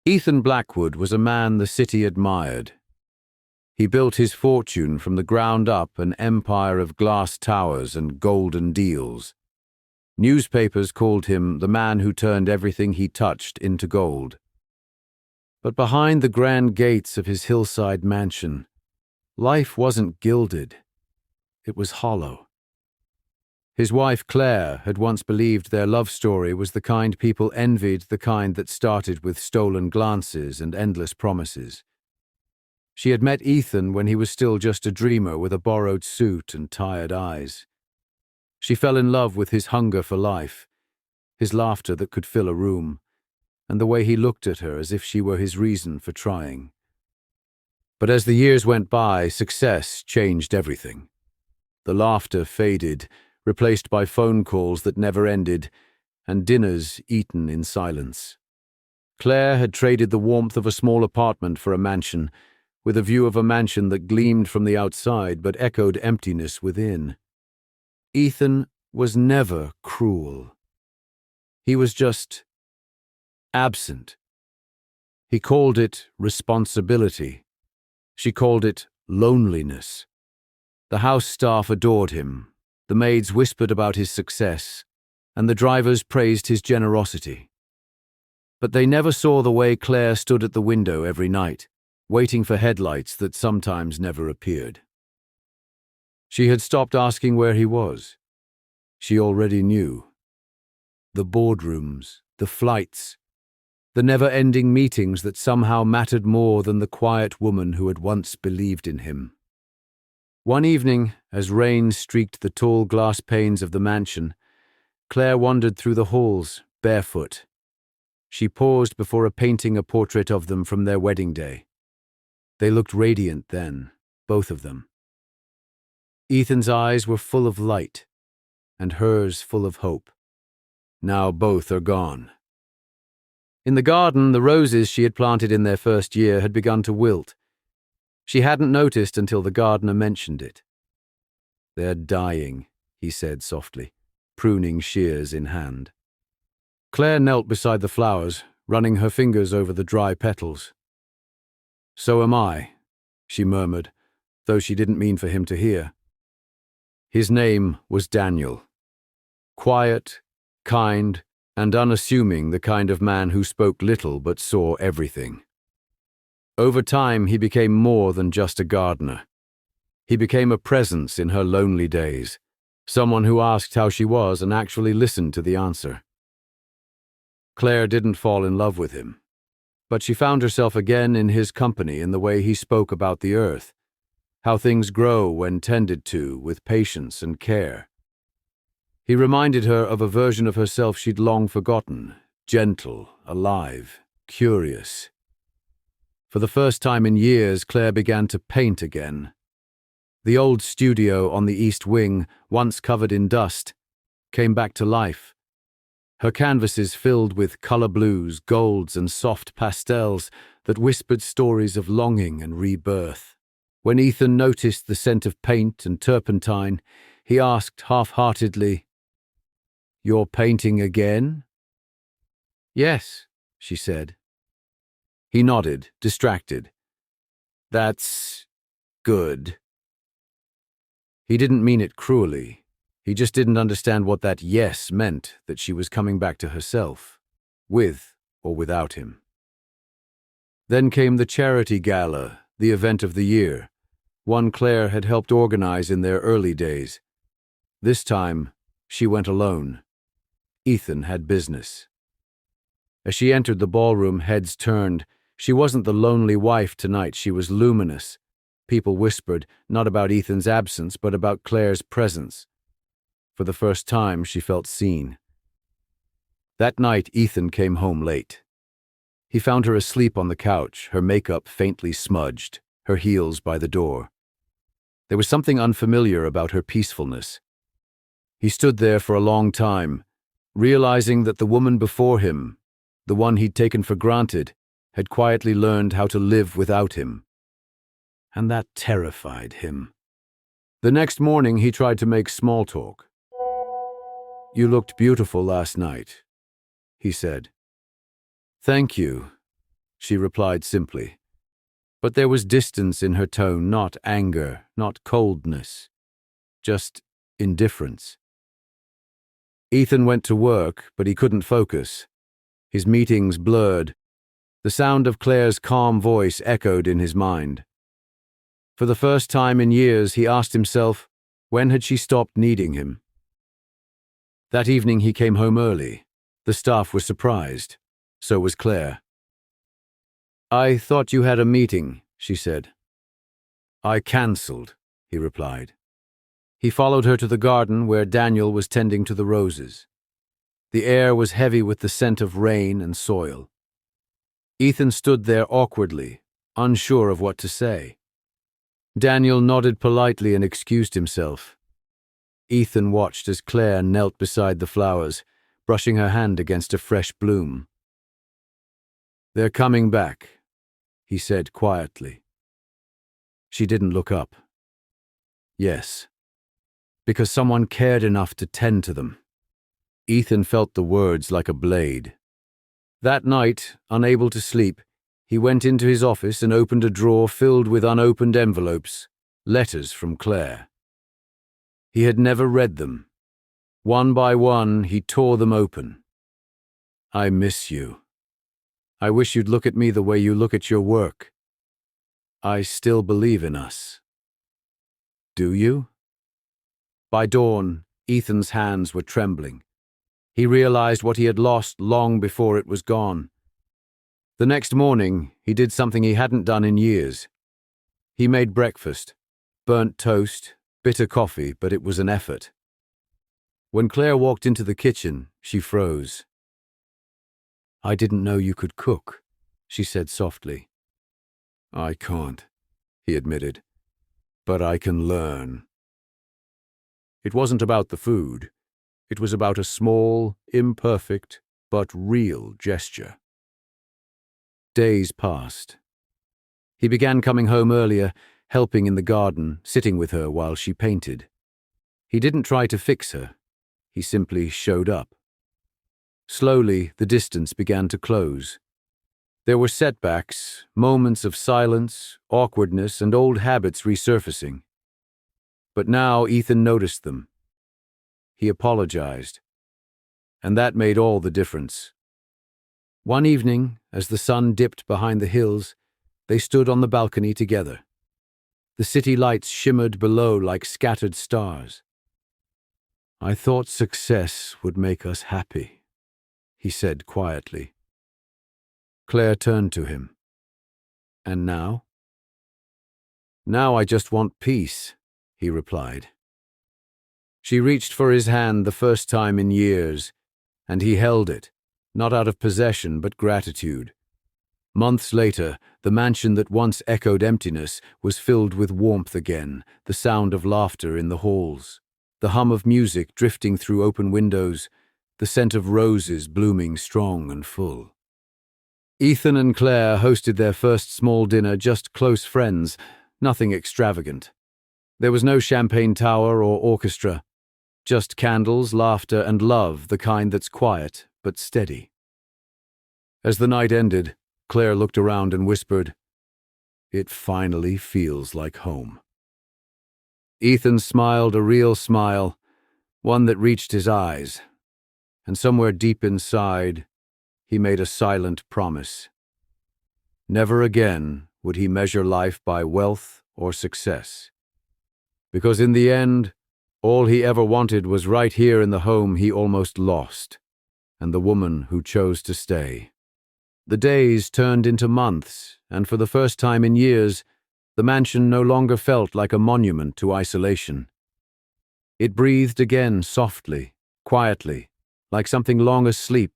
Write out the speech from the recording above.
Ethan Blackwood was a man the city admired. He built his fortune from the ground up, an empire of glass towers and golden deals. Newspapers called him the man who turned everything he touched into gold. But behind the grand gates of his hillside mansion, life wasn't gilded. It was hollow. His wife Claire had once believed their love story was the kind people envied, the kind that started with stolen glances and endless promises. She had met Ethan when he was still just a dreamer with a borrowed suit and tired eyes. She fell in love with his hunger for life, his laughter that could fill a room, and the way he looked at her as if she were his reason for trying. But as the years went by, success changed everything. The laughter faded, replaced by phone calls that never ended, and dinners eaten in silence. Claire had traded the warmth of a small apartment for a mansion, with a view of a mansion that gleamed from the outside but echoed emptiness within. Ethan was never cruel. He was just absent. He called it responsibility. She called it loneliness. The house staff adored him. The maids whispered about his success, and the drivers praised his generosity. But they never saw the way Claire stood at the window every night, waiting for headlights that sometimes never appeared. She had stopped asking where he was. She already knew. The boardrooms, the flights, the never-ending meetings that somehow mattered more than the quiet woman who had once believed in him. One evening, as rain streaked the tall glass panes of the mansion, Claire wandered through the halls, barefoot. She paused before a portrait of them from their wedding day. They looked radiant then, both of them. Ethan's eyes were full of light, and hers full of hope. Now both are gone. In the garden, the roses she had planted in their first year had begun to wilt. She hadn't noticed until the gardener mentioned it. "They're dying," he said softly, pruning shears in hand. Claire knelt beside the flowers, running her fingers over the dry petals. "So am I," she murmured, though she didn't mean for him to hear. His name was Daniel. Quiet, kind, and unassuming, the kind of man who spoke little but saw everything. Over time, he became more than just a gardener. He became a presence in her lonely days, someone who asked how she was and actually listened to the answer. Claire didn't fall in love with him, but she found herself again in his company in the way he spoke about the earth, how things grow when tended to with patience and care. He reminded her of a version of herself she'd long forgotten, gentle, alive, curious. For the first time in years, Claire began to paint again. The old studio on the east wing, once covered in dust, came back to life. Her canvases filled with color blues, golds, and soft pastels that whispered stories of longing and rebirth. When Ethan noticed the scent of paint and turpentine, he asked half-heartedly, "You're painting again?" "Yes," she said. He nodded, distracted. "That's good." He didn't mean it cruelly. He just didn't understand what that yes meant, that she was coming back to herself, with or without him. Then came the charity gala, the event of the year, one Claire had helped organize in their early days. This time, she went alone. Ethan had business. As she entered the ballroom, heads turned. She wasn't the lonely wife tonight, she was luminous. People whispered, not about Ethan's absence, but about Claire's presence. For the first time, she felt seen. That night, Ethan came home late. He found her asleep on the couch, her makeup faintly smudged, her heels by the door. There was something unfamiliar about her peacefulness. He stood there for a long time, realizing that the woman before him, the one he'd taken for granted, had quietly learned how to live without him. And that terrified him. The next morning, he tried to make small talk. "You looked beautiful last night," he said. "Thank you," she replied simply. But there was distance in her tone, not anger, not coldness, just indifference. Ethan went to work, but he couldn't focus. His meetings blurred. The sound of Claire's calm voice echoed in his mind. For the first time in years, he asked himself, when had she stopped needing him? That evening he came home early. The staff was surprised. So was Claire. "I thought you had a meeting," she said. "I cancelled," he replied. He followed her to the garden where Daniel was tending to the roses. The air was heavy with the scent of rain and soil. Ethan stood there awkwardly, unsure of what to say. Daniel nodded politely and excused himself. Ethan watched as Claire knelt beside the flowers, brushing her hand against a fresh bloom. "They're coming back," he said quietly. She didn't look up. Yes, because someone cared enough to tend to them. Ethan felt the words like a blade. That night, unable to sleep, he went into his office and opened a drawer filled with unopened envelopes, letters from Claire. He had never read them. One by one, he tore them open. "I miss you. I wish you'd look at me the way you look at your work. I still believe in us." "Do you?" By dawn, Ethan's hands were trembling. He realized what he had lost long before it was gone. The next morning, he did something he hadn't done in years. He made breakfast, burnt toast, bitter coffee, but it was an effort. When Claire walked into the kitchen, she froze. "I didn't know you could cook," she said softly. "I can't," he admitted, "but I can learn." It wasn't about the food. It was about a small, imperfect, but real gesture. Days passed. He began coming home earlier, helping in the garden, sitting with her while she painted. He didn't try to fix her. He simply showed up. Slowly, the distance began to close. There were setbacks, moments of silence, awkwardness, and old habits resurfacing. But now Ethan noticed them. He apologized. And that made all the difference. One evening, as the sun dipped behind the hills, they stood on the balcony together. The city lights shimmered below like scattered stars. "I thought success would make us happy," he said quietly. Claire turned to him. "And now?" "Now I just want peace," he replied. She reached for his hand the first time in years, and he held it, not out of possession but gratitude. Months later, the mansion that once echoed emptiness was filled with warmth again, the sound of laughter in the halls, the hum of music drifting through open windows, the scent of roses blooming strong and full. Ethan and Claire hosted their first small dinner, just close friends, nothing extravagant. There was no champagne tower or orchestra, just candles, laughter, and love, the kind that's quiet but steady. As the night ended, Claire looked around and whispered, "It finally feels like home." Ethan smiled a real smile, one that reached his eyes, and somewhere deep inside, he made a silent promise. Never again would he measure life by wealth or success. Because in the end, all he ever wanted was right here in the home he almost lost, and the woman who chose to stay. The days turned into months, and for the first time in years, the mansion no longer felt like a monument to isolation. It breathed again softly, quietly, like something long asleep